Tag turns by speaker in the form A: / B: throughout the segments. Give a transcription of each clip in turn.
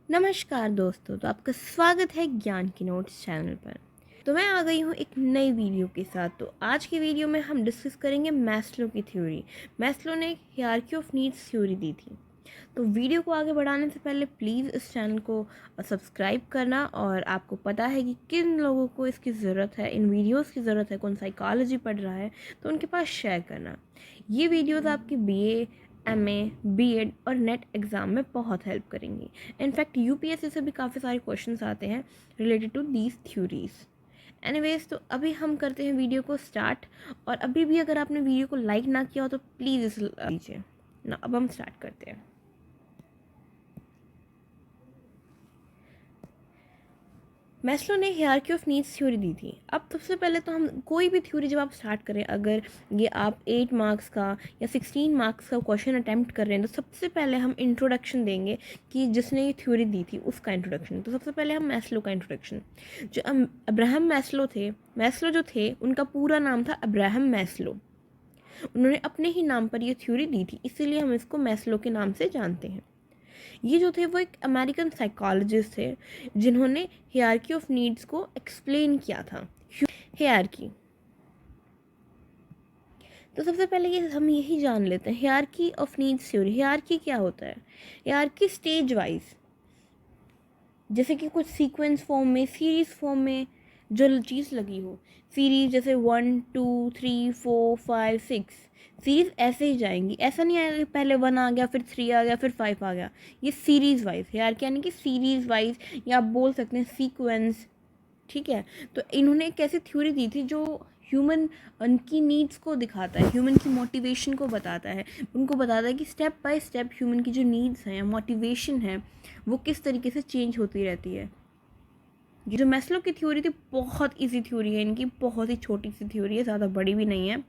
A: नमस्कार दोस्तों, तो आपका स्वागत है ज्ञान की नोट्स चैनल पर। तो मैं आ गई हूँ एक नई वीडियो के साथ। तो आज की वीडियो में हम डिस्कस करेंगे मैस्लो की थ्योरी। मैस्लो ने एक हायरार्की ऑफ नीड्स थ्योरी दी थी। तो वीडियो को आगे बढ़ाने से पहले प्लीज़ इस चैनल को सब्सक्राइब करना, और आपको पता है कि किन लोगों को इसकी ज़रूरत है, इन वीडियोस की ज़रूरत है, कौन साइकोलॉजी पढ़ रहा है, तो उनके पास शेयर करना। ये वीडियोस आपकी बीए, एमए, बीएड और नेट एग्ज़ाम में बहुत हेल्प करेंगी। इनफैक्ट यूपीएससी से भी काफ़ी सारे क्वेश्चंस आते हैं related to these theories. Anyways, तो अभी हम करते हैं वीडियो को स्टार्ट। और अभी भी अगर आपने वीडियो को लाइक ना किया हो तो प्लीज़ इस लीजिए ना। अब हम स्टार्ट करते हैं। मैस्लो ने हायरार्की ऑफ नीड्स थ्योरी दी थी। अब सबसे पहले तो हम कोई भी थ्योरी जब आप स्टार्ट करें, अगर ये आप 8 मार्क्स का या 16 मार्क्स का क्वेश्चन अटैम्प्ट कर रहे हैं, तो सबसे पहले हम इंट्रोडक्शन देंगे कि जिसने ये थ्योरी दी थी उसका इंट्रोडक्शन। तो सबसे पहले हम मैस्लो का इंट्रोडक्शन। जो अब्राहम मैस्लो थे, मैस्लो जो थे उनका पूरा नाम था अब्राहम मैस्लो। उन्होंने अपने ही नाम पर ये थ्योरी दी थी, इसीलिए हम इसको मैस्लो के नाम से जानते हैं। ये जो थे वो एक अमेरिकन साइकोलॉजिस्ट थे जिन्होंने हायरार्की ऑफ नीड्स को एक्सप्लेन किया था। हायरार्की, तो सबसे पहले ये हम यही जान लेते हैं hierarchy of needs theory. Hierarchy क्या होता है? हायरार्की स्टेज वाइज, जैसे कि कुछ सीक्वेंस फॉर्म में, सीरीज फॉर्म में जो चीज़ लगी हो, सीरीज जैसे 1 2 3 4 5 6, सीरीज ऐसे ही जाएंगी। ऐसा नहीं आएगा कि पहले 1 आ गया, फिर 3 आ गया, फिर 5 आ गया। ये सीरीज वाइज है यार, यानी कि सीरीज वाइज, या आप बोल सकते हैं सीक्वेंस। ठीक है, तो इन्होंने एक ऐसी थ्योरी दी थी जो ह्यूमन उनकी नीड्स को दिखाता है, ह्यूमन की मोटिवेशन को बताता है। उनको बताता है कि स्टेप बाय स्टेप ह्यूमन की जो नीड्स हैं, मोटिवेशन है, वो किस तरीके से चेंज होती रहती है। जो मैस्लो की थ्योरी थी बहुत इजी थ्योरी है इनकी, बहुत ही छोटी सी थ्योरी है, ज़्यादा बड़ी भी नहीं है।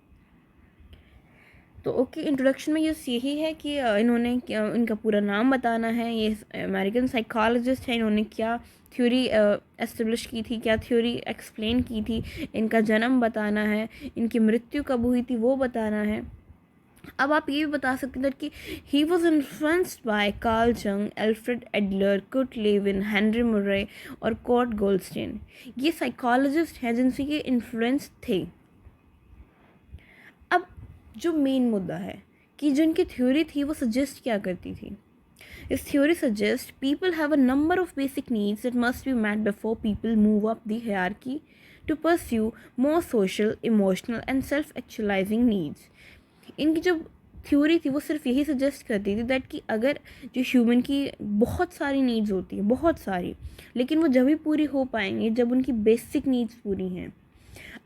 A: तो ओके, इंट्रोडक्शन में यही है कि इन्होंने इनका पूरा नाम बताना है। ये अमेरिकन साइकोलॉजिस्ट है, इन्होंने क्या थ्योरी एस्टेब्लिश की थी, क्या थ्योरी एक्सप्लेन की थी, इनका जन्म बताना है, इनकी मृत्यु कब हुई थी वो बताना है। अब आप ये भी बता सकते हैं कि he was influenced by Carl Jung, Alfred Adler, Kurt Lewin, Henry Murray और कॉर्ट गोल्डस्टीन। ये साइकोलॉजिस्ट हैं जिनसे ये इन्फ्लुएंस थे। अब जो मेन मुद्दा है कि जो इनकी थ्योरी थी वो सजेस्ट क्या करती थी। His theory suggests people have a number of basic needs that must be met before people move up the hierarchy to pursue more social, emotional and self-actualizing needs. इनकी जो थ्योरी थी वो सिर्फ यही सजेस्ट करती थी दैट कि अगर जो ह्यूमन की बहुत सारी नीड्स होती है, बहुत सारी, लेकिन वो जब भी पूरी हो पाएंगी जब उनकी बेसिक नीड्स पूरी हैं।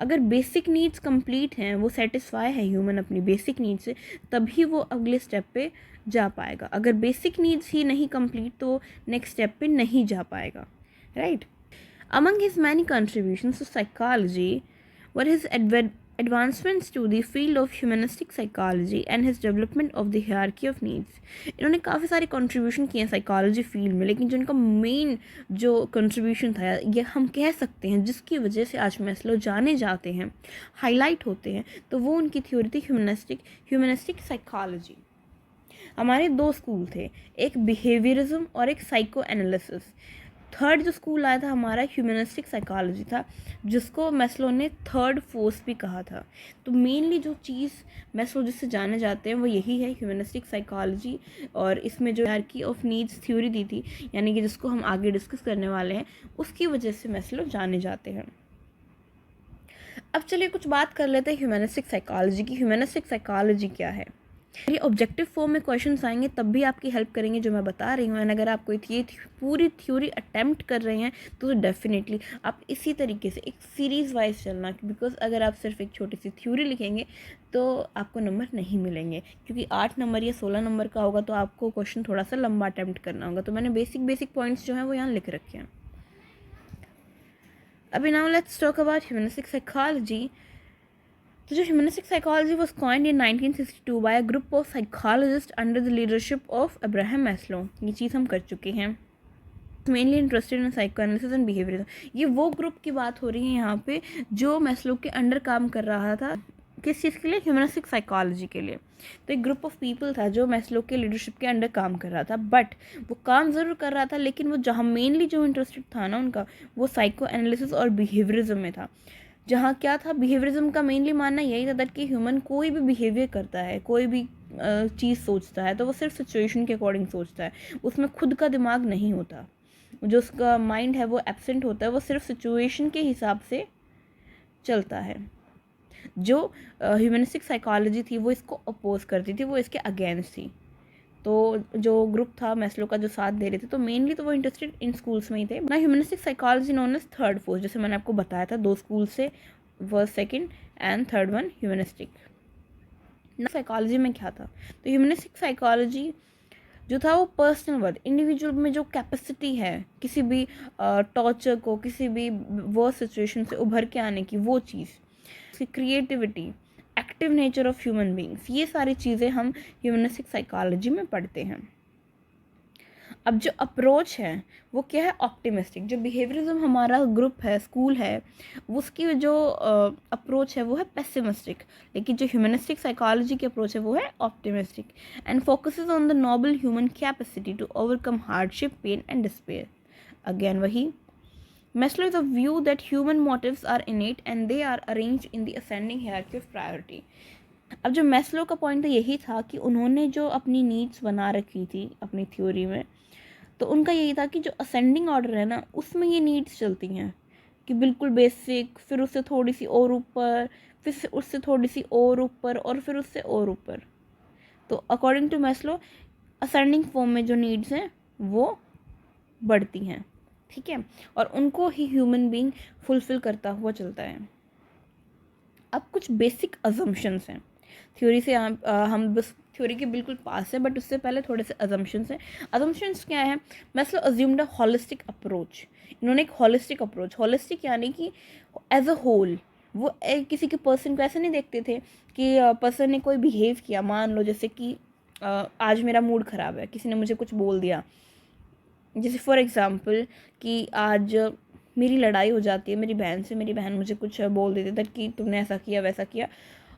A: अगर बेसिक नीड्स कंप्लीट हैं, वो सेटिस्फाई है ह्यूमन अपनी बेसिक नीड्स से, तभी वो अगले स्टेप पे जा पाएगा। अगर बेसिक नीड्स ही नहीं कंप्लीट तो नेक्स्ट स्टेप पे नहीं जा पाएगा, right. Among his many contributions to psychology were his advancements to the field of humanistic psychology and his development of the hierarchy of needs. इन्होंने काफ़ी सारे कंट्रीब्यूशन किए हैं साइकोलॉजी फील्ड में, लेकिन जो इनका मेन जो कंट्रीब्यूशन था, ये हम कह सकते हैं जिसकी वजह से आज मैस्लो जाने जाते हैं, हाईलाइट होते हैं, तो वो उनकी थ्योरी थी ह्यूमनिस्टिक साइकोलॉजी। हमारे 2 स्कूल थे, एक बिहेवियरिज्म और एक साइको एनालिसिस। थर्ड जो स्कूल आया था हमारा ह्यूमनिस्टिक साइकोलॉजी था, जिसको मैस्लो ने थर्ड फोर्स भी कहा था। तो मेनली जो चीज़ मैस्लो जिससे जाने जाते हैं वो यही है, ह्यूमनिस्टिक साइकोलॉजी। और इसमें जो हायरार्की ऑफ नीड्स थ्योरी दी थी, यानी कि जिसको हम आगे डिस्कस करने वाले हैं, उसकी वजह से मैस्लो जाने जाते हैं। अब चलिए कुछ बात कर लेते हैं ह्यूमनिस्टिक साइकोलॉजी की। ह्यूमनिस्टिक साइकोलॉजी क्या है? ये ऑब्जेक्टिव फॉर्म में क्वेश्चंस आएंगे तब भी आपकी हेल्प करेंगे जो मैं बता रही हूँ। एंड अगर आप कोई ये पूरी थ्योरी अटेम्प्ट कर रहे हैं तो डेफिनेटली आप इसी तरीके से एक सीरीज़ वाइज चलना, बिकॉज अगर आप सिर्फ एक छोटी सी थ्योरी लिखेंगे तो आपको नंबर नहीं मिलेंगे, क्योंकि 8 नंबर या 16 नंबर का होगा तो आपको क्वेश्चन थोड़ा सा लंबा अटेम्प्ट करना होगा। तो मैंने बेसिक पॉइंट्स जो हैं वो यहाँ लिख रखे हैं। अभी now let's talk about humanistic psychology. तो जो humanistic psychology was coined in 1962 by a group of psychologists under the leadership of Abraham Maslow। ये चीज़ हम कर चुके हैं। Mainly interested in psychoanalysis and behaviourism. ये वो ग्रुप की बात हो रही है यहाँ पे जो मैस्लो के अंडर काम कर रहा था, किस चीज़ के लिए? ह्यूमनिस्टिक साइकोलॉजी के लिए। तो एक ग्रुप ऑफ पीपल था जो मैस्लो के लीडरशिप के अंडर काम कर रहा था, बट वो काम ज़रूर कर रहा था, लेकिन वो जहाँ मेनली जो इंटरेस्टेड था ना उनका, वो साइको एनालिसिस और बिहेवियरिज्म में था। जहाँ क्या था, बिहेवियरिज्म का मेनली मानना यही था कि ह्यूमन कोई भी बिहेवियर करता है, कोई भी चीज़ सोचता है तो वो सिर्फ सिचुएशन के अकॉर्डिंग सोचता है, उसमें खुद का दिमाग नहीं होता। जो उसका माइंड है वो एब्सेंट होता है, वो सिर्फ सिचुएशन के हिसाब से चलता है। जो ह्यूमनिस्टिक साइकोलॉजी थी वो इसको अपोज करती थी, वो इसके अगेंस्ट थी। तो जो ग्रुप था मैस्लो का जो साथ दे रहे थे, तो मेनली तो वो इंटरेस्टेड इन स्कूल्स में ही थे ना। Humanistic psychology known as third force, जैसे मैंने आपको बताया था 2 स्कूल से, first second and third one humanistic ना। साइकोलॉजी में क्या था, तो ह्यूमनिस्टिक साइकोलॉजी जो था वो पर्सनल वर्थ, इंडिविजुअल में जो कैपेसिटी है किसी भी टॉर्चर को, किसी भी वर्स्ट सिचुएशन से उभर के आने की, वो चीज़, creativity, active nature of human beings, ये सारी चीज़ें हम ह्यूमनिस्टिक साइकोलॉजी में पढ़ते हैं। अब जो अप्रोच है वो क्या है? ऑप्टिमिस्टिक। जो बिहेवियरिज्म हमारा ग्रुप है, स्कूल है, उसकी जो अप्रोच है वो है पेसिमिस्टिक, लेकिन जो ह्यूमनिस्टिक साइकोलॉजी की अप्रोच है वो है optimistic and focuses on the noble human capacity to overcome hardship, pain and despair. Again वही, Maslow is a view that human motives are innate and they are arranged in the ascending hierarchy of priority. अब जो Maslow का point यही था कि उन्होंने जो अपनी नीड्स बना रखी थी अपनी थ्योरी में, तो उनका यही था कि जो असेंडिंग ऑर्डर है ना, उसमें ये नीड्स चलती हैं कि बिल्कुल बेसिक, फिर उससे थोड़ी सी और ऊपर, फिर उससे थोड़ी सी और ऊपर, और फिर उससे और ऊपर। तो according to Maslow ascending form में जो नीड्स हैं वो बढ़ती हैं, ठीक है, और उनको ही ह्यूमन बीइंग फुलफिल करता हुआ चलता है। अब कुछ बेसिक अजम्पशंस हैं थ्योरी से, हम बस थ्योरी के बिल्कुल पास है, बट उससे पहले थोड़े से अजम्पशंस हैं। अजम्पशंस क्या है? Maslow assumed a holistic approach. इन्होंने एक होलिस्टिक अप्रोच, होलिस्टिक यानी कि एज अ होल, वो किसी के पर्सन को ऐसे नहीं देखते थे कि पर्सन ने कोई बिहेव किया, मान लो जैसे कि आज मेरा मूड ख़राब है, किसी ने मुझे कुछ बोल दिया, जैसे फॉर एग्ज़ाम्पल कि आज मेरी लड़ाई हो जाती है मेरी बहन से, मेरी बहन मुझे कुछ बोल देती है कि तुमने ऐसा किया वैसा किया,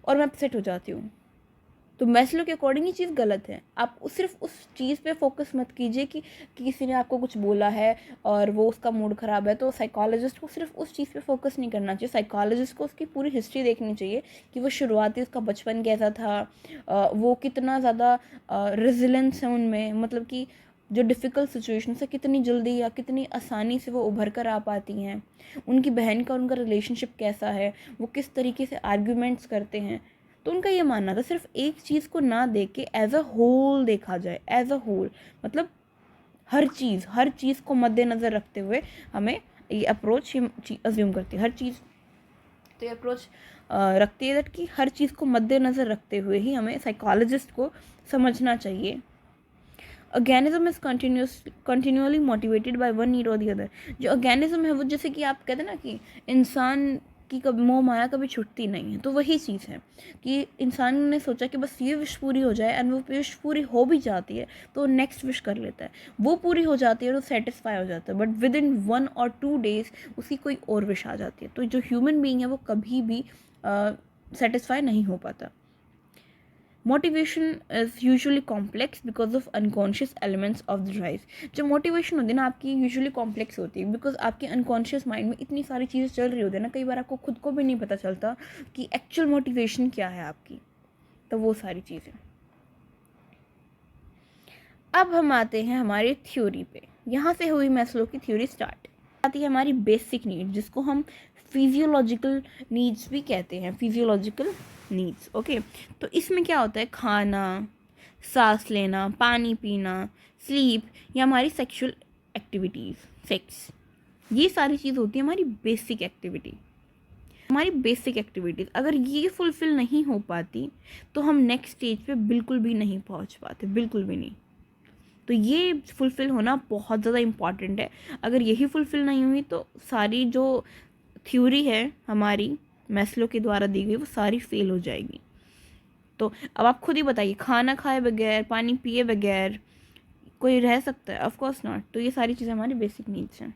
A: और मैं अपसेट हो जाती हूँ। तो मैस्लो के अकॉर्डिंग ये चीज़ गलत है। आप सिर्फ उस चीज़ पे फोकस मत कीजिए कि किसी ने आपको कुछ बोला है और वो उसका मूड ख़राब है, तो साइकोलॉजिस्ट को सिर्फ उस चीज़ पे फोकस नहीं करना चाहिए। साइकोलॉजिस्ट को उसकी पूरी हिस्ट्री देखनी चाहिए कि वो शुरुआती उसका बचपन कैसा था, वो कितना ज़्यादा रेजिलेंस है उनमें, मतलब कि जो डिफ़िकल्ट सिचुएशन से कितनी जल्दी या कितनी आसानी से वो उभर कर आ पाती हैं, उनकी बहन का उनका रिलेशनशिप कैसा है, वो किस तरीके से आर्ग्यूमेंट्स करते हैं। तो उनका ये मानना था सिर्फ एक चीज़ को ना देख के एज अ होल देखा जाए, एज अ होल मतलब हर चीज़ को मद्देनज़र रखते हुए हमें ये अप्रोच अज्यूम करती है, हर चीज़ तो ये अप्रोच रखती है कि हर चीज़ को मद्देनज़र रखते हुए ही हमें साइकोलॉजिस्ट को समझना चाहिए। Organism is continually motivated by one need और दी अदर। जो ऑर्गेनिज्म है वो, जैसे कि आप कहते हैं ना कि इंसान की कभी मोह माया कभी छूटती नहीं है, तो वही चीज़ है कि इंसान ने सोचा कि बस ये विश पूरी हो जाए, एंड वो विश पूरी हो भी जाती है तो नेक्स्ट विश कर लेता है, वो पूरी हो जाती है और वो सेटिस्फाई हो जाता है, बट विद इन 1 और 2 डेज उसकी कोई और विश आ जाती है। तो जो ह्यूमन बीइंग है वो कभी भी सेटिस्फाई नहीं हो पाता। Motivation is usually complex because of unconscious elements of the drive. जो मोटिवेशन होती है ना आपकी, यूजुअली कॉम्प्लेक्स होती है बिकॉज आपके अनकॉन्शियस माइंड में इतनी सारी चीज़ें चल रही होती है ना, कई बार आपको खुद को भी नहीं पता चलता कि एक्चुअल मोटिवेशन क्या है आपकी। तो वो सारी चीज़ें। अब हम आते हैं हमारी थ्योरी पे। यहाँ से हुई मैस्लो की थ्योरी स्टार्ट। आती है हमारी बेसिक नीड, जिसको हम फिजियोलॉजिकल नीड्स भी कहते हैं, फिजियोलॉजिकल नीड्स। ओके, तो इसमें क्या होता है? खाना, सांस लेना, पानी पीना, स्लीप, या हमारी सेक्सुअल एक्टिविटीज़, सेक्स, ये सारी चीज़ होती है हमारी बेसिक एक्टिविटी। हमारी बेसिक एक्टिविटीज़ अगर ये फुलफ़िल नहीं हो पाती तो हम नेक्स्ट स्टेज पे बिल्कुल भी नहीं पहुंच पाते, बिल्कुल भी नहीं। तो ये फुलफ़िल होना बहुत ज़्यादा इम्पॉर्टेंट है। अगर यही फुलफ़िल नहीं हुई तो सारी जो थ्योरी है हमारी मैस्लो के द्वारा दी गई वो सारी फेल हो जाएगी। तो अब आप खुद ही बताइए, खाना खाए बगैर, पानी पिए बगैर कोई रह सकता है? Of course not. तो ये सारी चीज़ें हमारी बेसिक नीड्स हैं।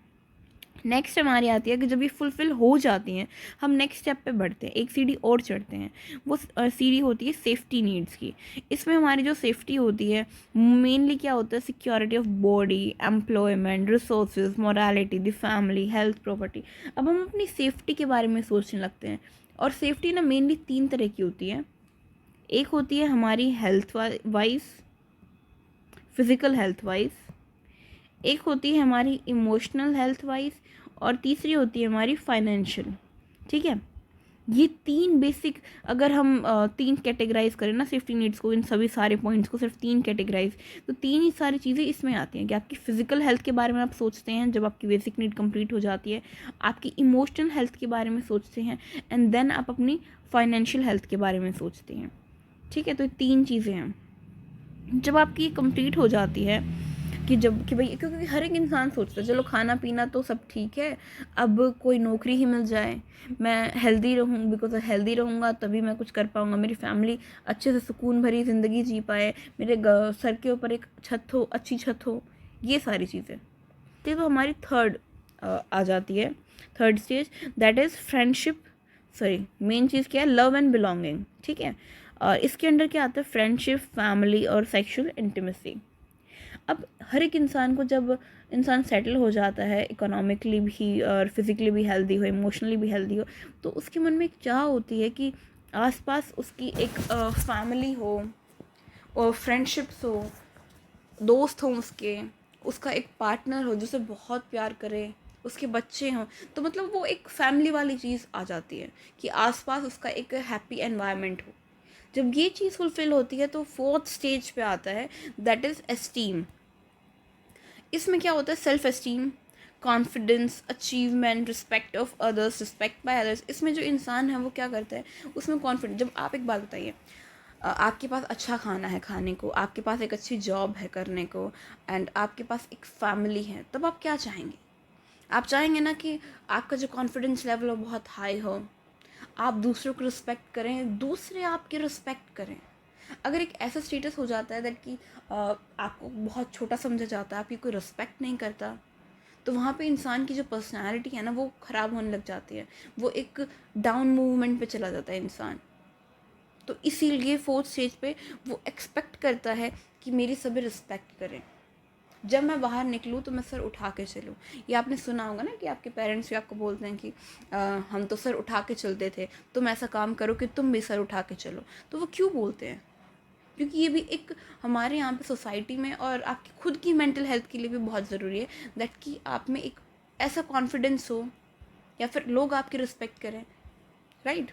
A: नेक्स्ट हमारी आती है कि जब ये फुलफ़िल हो जाती हैं, हम नेक्स्ट स्टेप पे बढ़ते हैं, एक सीढ़ी और चढ़ते हैं। वो सीढ़ी होती है सेफ्टी नीड्स की। इसमें हमारी जो सेफ्टी होती है, मेनली क्या होता है, security of body, employment, resources, morality, the family, health, property. अब हम अपनी सेफ्टी के बारे में सोचने लगते हैं। और सेफ्टी ना मेनली 3 तरह की होती है। एक होती है हमारी health wise, physical health wise, एक होती है हमारी इमोशनल हेल्थ वाइज, और तीसरी होती है हमारी फाइनेंशियल। ठीक है, ये 3 बेसिक, अगर हम 3 कैटेगराइज करें ना सेफ्टी नीड्स को, इन सभी सारे पॉइंट्स को सिर्फ 3 कैटेगराइज, तो 3 ही सारी चीज़ें इसमें आती हैं कि आपकी फ़िज़िकल हेल्थ के बारे में आप सोचते हैं जब आपकी बेसिक नीड कंप्लीट हो जाती है, आपकी इमोशनल हेल्थ के बारे में सोचते हैं, एंड देन आप अपनी फाइनेंशियल हेल्थ के बारे में सोचते हैं। ठीक है, तो ये 3 चीज़ें हैं। जब आपकी ये कंप्लीट हो जाती है कि जब कि भाई, क्योंकि हर एक इंसान सोचता है चलो खाना पीना तो सब ठीक है, अब कोई नौकरी ही मिल जाए, मैं हेल्दी रहूँ, बिकॉज हेल्दी रहूँगा तभी मैं कुछ कर पाऊँगा, मेरी फैमिली अच्छे से सुकून भरी ज़िंदगी जी पाए, मेरे सर के ऊपर एक छत हो, अच्छी छत हो, ये सारी चीज़ें। तो हमारी थर्ड आ जाती है, third stage, that is friendship. Sorry, main चीज़ क्या है, लव एंड बिलोंगिंग। ठीक है, और इसके अंडर क्या आता है, फ्रेंडशिप, फैमिली और सेक्शुअल इंटीमेसी। अब हर एक इंसान को, जब इंसान सेटल हो जाता है इकोनॉमिकली भी और फिज़िकली भी हेल्दी हो, इमोशनली भी हेल्दी हो, तो उसके मन में एक चाह होती है कि आसपास उसकी एक फैमिली हो और फ्रेंडशिप्स हो, दोस्त हों उसका एक पार्टनर हो जिसे बहुत प्यार करे, उसके बच्चे हों। तो मतलब वो एक फैमिली वाली चीज़ आ जाती है कि आसपास उसका एक हैप्पी एनवायरनमेंट हो। जब ये चीज़ फुलफ़िल होती है तो फोर्थ स्टेज पे आता है, दैट इज़ एस्टीम। इसमें क्या होता है, self esteem, confidence, achievement, respect of others, respect by others. इसमें जो इंसान है वो क्या करता है, उसमें कॉन्फिडेंस। जब आप एक बात बताइए, आपके पास अच्छा खाना है खाने को, आपके पास एक अच्छी जॉब है करने को, एंड आपके पास एक फैमिली है, तब आप क्या चाहेंगे? आप चाहेंगे ना कि आपका जो कॉन्फिडेंस लेवल हो बहुत हाई हो, आप दूसरों को रिस्पेक्ट करें, दूसरे आपकी रिस्पेक्ट करें। अगर एक ऐसा स्टेटस हो जाता है दैट कि आपको बहुत छोटा समझा जाता है, आपकी कोई रिस्पेक्ट नहीं करता, तो वहाँ पे इंसान की जो पर्सनालिटी है ना वो ख़राब होने लग जाती है, वो एक डाउन मूवमेंट पे चला जाता है इंसान। तो इसीलिए फोर्थ स्टेज पे वो एक्सपेक्ट करता है कि मेरी सभी रिस्पेक्ट करें, जब मैं बाहर निकलूँ तो मैं सर उठा के चलूँ। ये आपने सुना होगा ना कि आपके पेरेंट्स भी आपको बोलते हैं कि हम तो सर उठा के चलते थे, तुम ऐसा काम करो कि तुम भी सर उठा के चलो। तो वो क्यों बोलते हैं? क्योंकि ये भी एक हमारे यहाँ पे सोसाइटी में और आपकी खुद की मेंटल हेल्थ के लिए भी बहुत ज़रूरी है दैट कि आप में एक ऐसा कॉन्फिडेंस हो या फिर लोग आपकी रिस्पेक्ट करें, राइट।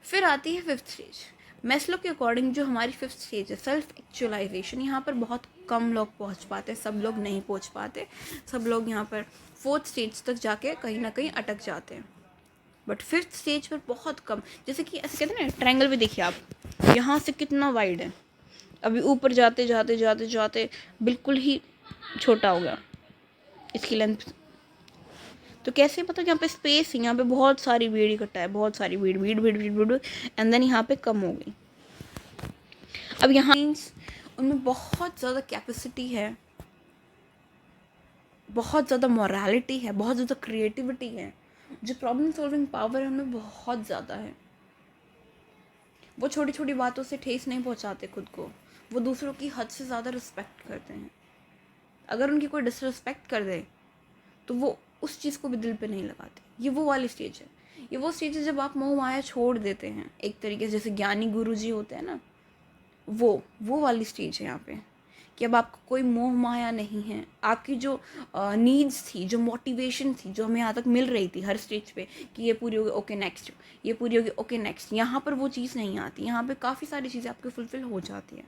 A: फिर आती है फिफ्थ स्टेज। मैस्लो के अकॉर्डिंग जो हमारी फिफ्थ स्टेज है, सेल्फ एक्चुअलाइजेशन, यहाँ पर बहुत कम लोग पहुँच पाते, सब लोग नहीं पहुँच पाते, सब लोग यहाँ पर फोर्थ स्टेज तक जाके कहीं ना कहीं अटक जाते हैं। बट फिफ्थ स्टेज पर बहुत कम, जैसे कि ऐसे कहते हैं ना, ट्रायंगल भी देखिए आप, यहाँ से कितना वाइड है, अभी ऊपर जाते जाते जाते जाते बिल्कुल ही छोटा हो गया इसकी लेंथ। तो कैसे पता कि यहाँ पे स्पेस है, यहाँ पे बहुत सारी भीड़ इकट्ठा है, बहुत सारी भीड़ भीड़ भीड़ भीड़ भीड़, एंड देन यहाँ पे कम हो गई। अब यहाँ उनमें बहुत ज़्यादा कैपेसिटी है, बहुत ज़्यादा मॉरलिटी है, बहुत ज़्यादा क्रिएटिविटी है, जो प्रॉब्लम सॉल्विंग पावर है उनमें बहुत ज़्यादा है। वो छोटी छोटी बातों से ठेस नहीं पहुँचाते खुद को, वो दूसरों की हद से ज़्यादा रिस्पेक्ट करते हैं। अगर उनकी कोई डिसरिस्पेक्ट कर दे तो वो उस चीज़ को भी दिल पे नहीं लगाते। ये वो वाली स्टेज है, ये वो स्टेज है जब आप मोह माया छोड़ देते हैं एक तरीके से, जैसे ज्ञानी गुरु जी होते हैं ना, वो वाली स्टेज है यहाँ पे कि अब आपको कोई मोह माया नहीं है। आपकी जो नीड्स थी, जो मोटिवेशन थी, जो हमें यहाँ तक मिल रही थी हर स्टेज पे कि ये पूरी होगी ओके नेक्स्ट, ये पूरी होगी ओके नेक्स्ट, यहाँ पर वो चीज़ नहीं आती। यहाँ पे काफ़ी सारी चीज़ें आपकी फुलफ़िल हो जाती है।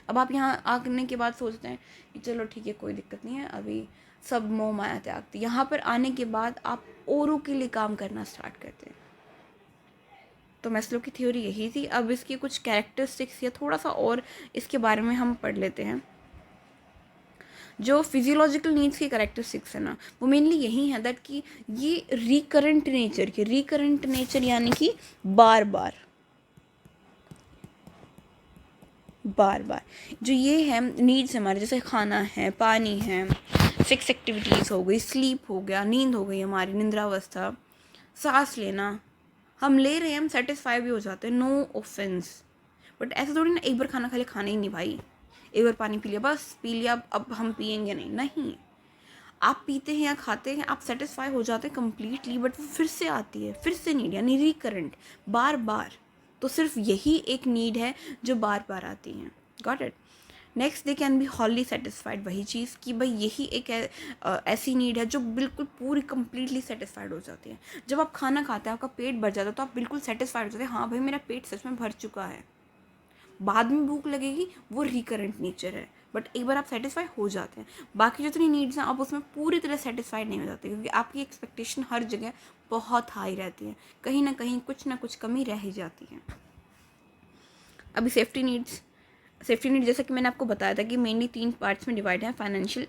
A: अब आप यहाँ आने के बाद सोचते हैं कि चलो ठीक है, कोई दिक्कत नहीं है, अभी सब मोह माया त्यागती। यहाँ पर आने के बाद आप औरों के लिए काम करना स्टार्ट करते हैं। तो मैस्लो की थ्योरी यही थी। अब इसकी कुछ कैरेक्टरिस्टिक्स या थोड़ा सा और इसके बारे में हम पढ़ लेते हैं। जो फिजियोलॉजिकल नीड्स की कैरेक्टरिस्टिक्स है ना, वो मेनली यही है दैट कि ये रिकरेंट नेचर के, रिकरेंट नेचर यानी कि बार बार बार बार जो ये है नीड्स हमारे, जैसे खाना है, पानी है, सेक्स एक्टिविटीज़ हो गई, स्लीप हो गया, नींद हो गई, हमारी निंद्रावस्था, सांस लेना, हम ले रहे हैं, हम सेटिस्फाई भी हो जाते हैं, नो ऑफेंस। बट ऐसा थोड़ी ना एक बार खाना खा लिया, खाना ही नहीं भाई, एक बार पानी पी लिया, बस पी लिया, अब हम पियेंगे नहीं, नहीं। आप पीते हैं या खाते हैं, आप सेटिस्फाई हो जाते हैं कम्प्लीटली, बट वो फिर से आती है, फिर से नीड, यानी रिकरेंट, बार बार। तो सिर्फ यही एक नीड है जो बार बार आती है। Got it. Next, they can be wholly satisfied, वही चीज़ कि भाई यही एक ऐसी नीड है जो बिल्कुल पूरी कंप्लीटली सेटिस्फाइड हो जाती है। जब आप खाना खाते हैं, आपका पेट भर जाता है, तो आप बिल्कुल सेटिस्फाइड हो जाते हैं, हाँ भाई मेरा पेट सच में भर चुका है। बाद में भूख लगेगी, वो रिकरेंट नेचर है, बट एक बार आप सेटिस्फाई हो जाते हैं। बाकी जितनी नीड्स हैं आप उसमें पूरी तरह सेटिस्फाइड नहीं हो जाते, क्योंकि आपकी एक्सपेक्टेशन हर जगह बहुत हाई रहती है, कहीं ना कुछ कमी रह ही जाती है। अभी सेफ्टी नीड जैसा कि मैंने आपको बताया था कि मेनली 3 पार्ट्स में डिवाइड है, financial,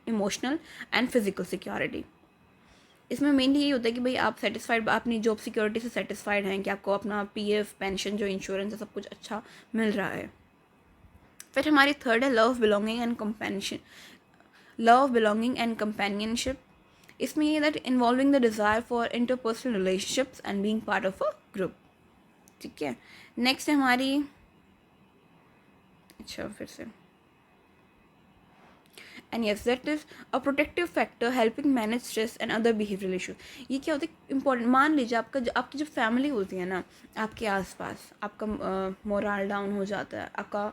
A: emotional and physical security. इसमें मेनली यही होता है कि भाई आप सेटिस्फाइड, अपनी जॉब सिक्योरिटी से सेटिस्फाइड हैं कि आपको अपना पीएफ, पेंशन, जो इंश्योरेंस है, सब कुछ अच्छा मिल रहा है। फिर हमारी थर्ड है लव, बिलोंगिंग एंड कंपेनियनशिप। इसमें ये that involving the desire for interpersonal relationships and being part of a group. ठीक है। नेक्स्ट है हमारी, अच्छा फिर से, and yes that is a protective factor helping manage stress and other behavioural issues. ये क्या होता है इंपॉर्टेंट, मान लीजिए आपकी जो फैमिली होती है ना आपके आसपास, आपका मोरल डाउन हो जाता है,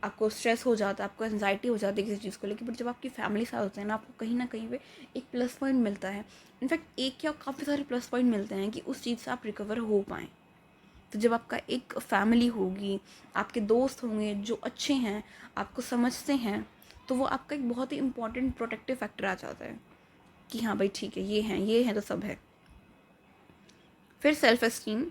A: आपको स्ट्रेस हो जाता है, आपको एंजाइटी हो जाती है किसी चीज़ को लेकर, बट जब आपकी फैमिली साथ होते हैं ना, आपको कहीं ना कहीं पे एक प्लस पॉइंट मिलता है। इनफैक्ट एक क्या, काफ़ी सारे प्लस पॉइंट मिलते हैं कि उस चीज़ से आप रिकवर हो पाएँ। तो जब आपका एक फैमिली होगी, आपके दोस्त होंगे जो अच्छे हैं, आपको समझते हैं, तो वो आपका एक बहुत ही इंपॉर्टेंट प्रोटेक्टिव फैक्टर आ जाता है कि हाँ भाई ठीक है, ये हैं तो सब है। फिर सेल्फ एस्टीम।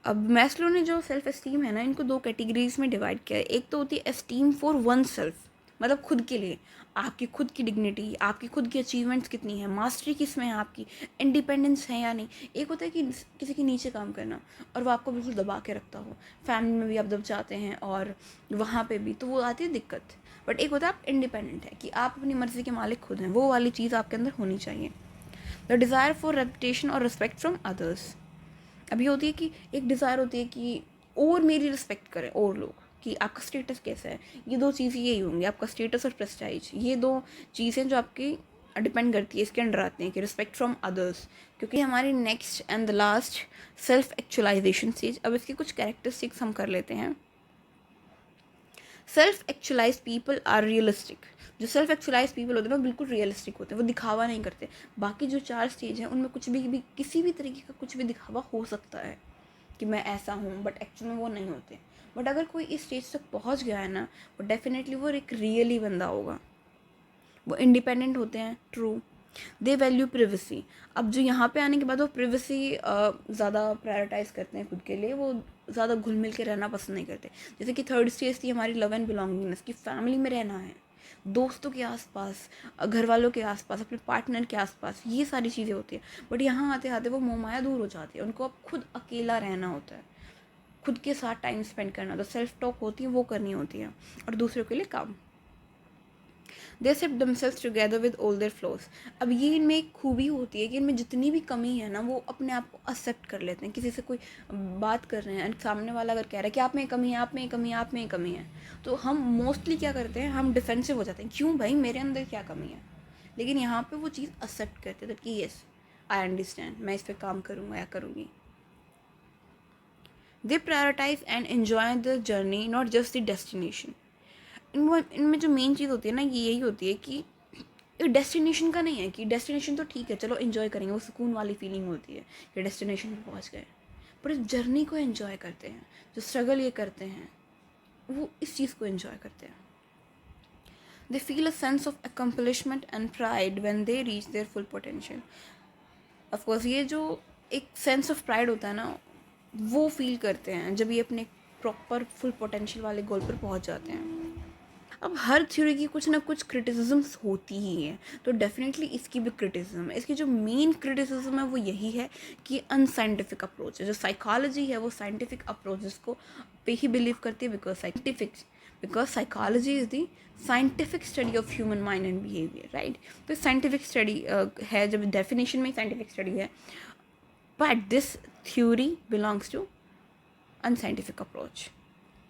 A: अब मैस्लो ने जो सेल्फ एस्टीम है ना, इनको 2 कैटेगरीज में डिवाइड किया है। एक तो होती है एस्टीम फॉर वन सेल्फ, मतलब खुद के लिए, आपकी खुद की डिग्निटी, आपकी खुद की अचीवमेंट्स कितनी है, मास्टरी किस में है, आपकी इंडिपेंडेंस है या नहीं। एक होता है कि किसी के नीचे काम करना और वो आपको बिल्कुल दबा के रखता हो, फैमिली में भी आप दब जाते हैं और वहाँ पे भी, तो वो आती है दिक्कत। बट एक होता है आप इंडिपेंडेंट है, कि आप अपनी मर्ज़ी के मालिक खुद हैं, वो वाली चीज़ आपके अंदर होनी चाहिए। द डिज़ायर फॉर रेपुटेशन और रिस्पेक्ट फ्रॉम अदर्स। अभी होती है कि एक डिज़ायर होती है कि और मेरी रिस्पेक्ट करें और लोग, कि आपका स्टेटस कैसा है। ये 2 चीज़ें यही होंगी, आपका स्टेटस और प्रेस्टाइज, ये 2 चीज़ें जो आपकी डिपेंड करती है, इसके अंडर आते हैं कि रिस्पेक्ट फ्रॉम अदर्स। क्योंकि हमारी next and the last self actualisation stage. अब इसकी कुछ कैरेक्टरिस्टिक्स हम कर लेते हैं। Self actualise people are realistic. जो सेल्फ एक्चुअलाइज पीपल होते हैं ना, बिल्कुल रियलिस्टिक होते हैं, वो दिखावा नहीं करते। बाकी जो 4 स्टेज हैं उनमें कुछ भी किसी भी तरीके का कुछ भी दिखावा हो सकता है कि मैं ऐसा हूँ, बट एक्चुअल में वो नहीं होते। बट अगर कोई इस स्टेज तक पहुँच गया है ना, वो डेफिनेटली वो एक रियली बंदा होगा। वो इंडिपेंडेंट होते हैं, ट्रू। दे वैल्यू प्रिवेसी। अब जो यहाँ पे आने के बाद वो प्रिवेसी ज़्यादा प्रायोरिटाइज़ करते हैं खुद के लिए, वो ज़्यादा घुल मिल के रहना पसंद नहीं करते। जैसे कि थर्ड स्टेज थी हमारी लव एंड बिलोंगिंगनेस, की फैमिली में रहना है, दोस्तों के आसपास, घर वालों के आसपास, अपने पार्टनर के आसपास, ये सारी चीज़ें होती है। बट यहाँ आते आते वो मोहमाया दूर हो जाती है, उनको अब खुद अकेला रहना होता है, खुद के साथ टाइम स्पेंड करना होता है, सेल्फ टॉक होती है वो करनी होती है, और दूसरों के लिए काम। They accept themselves together with all their flaws. अब ये इनमें एक खूबी होती है कि इनमें जितनी भी कमी है ना, वो अपने आप को एक्सेप्ट कर लेते हैं। किसी से कोई बात कर रहे हैं एंड सामने वाला अगर कह रहा है कि आप में कमी है, आप में कमी है, आप में कमी है, तो हम मोस्टली क्या करते हैं, हम डिफेंसिव हो जाते हैं, क्यों भाई मेरे अंदर क्या कमी है। लेकिन यहाँ पे वो चीज़ एक्सेप्ट करते थे कि येस आई अंडरस्टैंड, मैं इस पर काम करूँगा या करूँगी। They prioritise and enjoy the journey, not just the destination. इनमें जो मेन चीज़ होती है ना, ये यही होती है कि डेस्टिनेशन का नहीं है, कि डेस्टिनेशन तो ठीक है चलो एंजॉय करेंगे, वो सुकून वाली फीलिंग होती है कि डेस्टिनेशन पे पहुंच गए, पर इस जर्नी को एंजॉय करते हैं, जो स्ट्रगल ये करते हैं वो इस चीज़ को एंजॉय करते हैं। They feel a sense of accomplishment and pride when they reach there full potential. Of course ये जो एक सेंस ऑफ प्राइड होता है ना, वो फील करते हैं जब ये अपने प्रॉपर फुल पोटेंशियल वाले गोल पर पहुंच जाते हैं। अब हर थ्योरी की कुछ ना कुछ क्रिटिसिज्म्स होती ही हैं, तो डेफिनेटली इसकी भी क्रिटिसिज्म है। इसकी जो मेन क्रिटिसिज्म है वो यही है कि अनसाइंटिफिक अप्रोच है। जो साइकोलॉजी है वो साइंटिफिक अप्रोचेस को पे ही बिलीव करती है, because scientific because psychology is the scientific study of human mind and behaviour, right. तो साइंटिफिक स्टडी है, जब डेफिनेशन में साइंटिफिक स्टडी है, but this theory belongs to unscientific approach.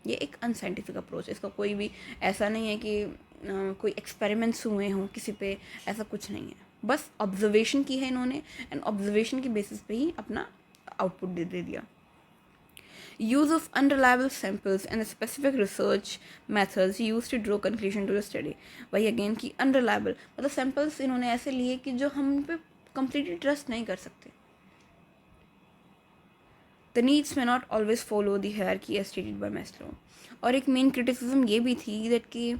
A: ये एक अनसाइंटिफिक अप्रोच है, इसका कोई भी ऐसा नहीं है कि कोई एक्सपेरिमेंट्स हुए हों किसी पे, ऐसा कुछ नहीं है। बस ऑब्जर्वेशन की है इन्होंने, एंड ऑब्जर्वेशन की बेसिस पे ही अपना आउटपुट दे दिया। use of unreliable samples and specific research methods used to draw conclusion to the study। वही अगेन कि unreliable मतलब सैम्पल्स इन्होंने ऐसे लिए कि जो हम पे completely ट्रस्ट नहीं कर सकते। The needs may not always follow the hierarchy as stated by Maslow। और एक मेन क्रिटिसिज्म ये भी थी दैट कि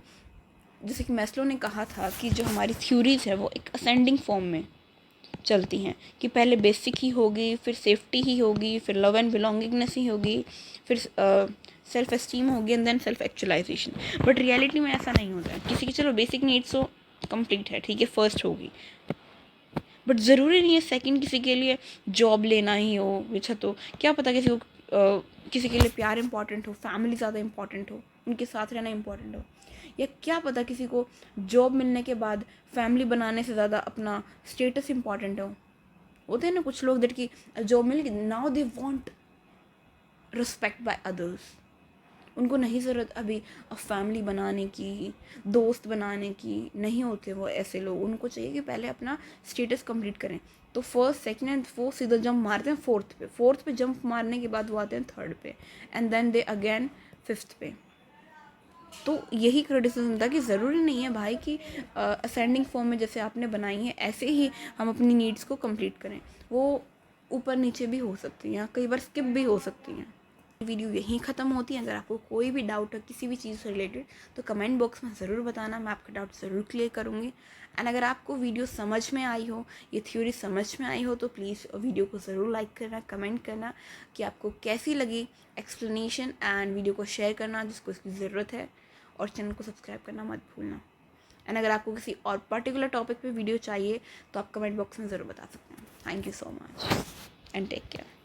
A: जैसे कि मैस्लो ने कहा था कि जो हमारी थ्योरीज है वो एक असेंडिंग फॉर्म में चलती हैं, कि पहले बेसिक ही होगी, फिर सेफ्टी ही होगी, फिर लव एंड बिलोंगिंगनेस ही होगी, फिर सेल्फ एस्टीम होगी, and then self actualisation. But reality में ऐसा नहीं होता है। किसी की चलो बेसिक नीड्स तो कंप्लीट है, ठीक है, फर्स्ट होगी, बट ज़रूरी नहीं है सेकंड किसी के लिए जॉब लेना ही हो। अच्छा, तो क्या पता किसी को किसी के लिए प्यार इंपॉर्टेंट हो, फैमिली ज़्यादा इंपॉर्टेंट हो, उनके साथ रहना इंपॉर्टेंट हो, या क्या पता किसी को जॉब मिलने के बाद फैमिली बनाने से ज़्यादा अपना स्टेटस इंपॉर्टेंट हो। होते हैं ना कुछ लोग दैट कि जॉब मिल गई, now they want respect by others. उनको नहीं ज़रूरत अभी फैमिली बनाने की, दोस्त बनाने की, नहीं होते वो ऐसे लोग। उनको चाहिए कि पहले अपना स्टेटस कंप्लीट करें। तो फर्स्ट सेकंड एंड फोर्थ सीधा जंप मारते हैं फोर्थ पे जंप मारने के बाद वो आते हैं थर्ड पे, and then they again fifth पे। तो यही क्रिटिसिज्म था कि ज़रूरी नहीं है भाई कि असेंडिंग फॉर्म में जैसे आपने बनाई है ऐसे ही हम अपनी नीड्स को कंप्लीट करें। वो ऊपर नीचे भी हो सकती हैं, कई बार स्किप भी हो सकती हैं। वीडियो यहीं ख़त्म होती है। अगर आपको कोई भी डाउट है किसी भी चीज़ से रिलेटेड तो कमेंट बॉक्स में ज़रूर बताना, मैं आपका डाउट ज़रूर क्लियर करूँगी। एंड अगर आपको वीडियो समझ में आई हो, ये थ्योरी समझ में आई हो, तो प्लीज़ वीडियो को ज़रूर लाइक करना, कमेंट करना कि आपको कैसी लगी एक्सप्लेनेशन, एंड वीडियो को शेयर करना जिसको इसकी ज़रूरत है, और चैनल को सब्सक्राइब करना मत भूलना। एंड अगर आपको किसी और पर्टिकुलर टॉपिक पे वीडियो चाहिए तो आप कमेंट बॉक्स में ज़रूर बता सकते हैं। Thank you so much and take care.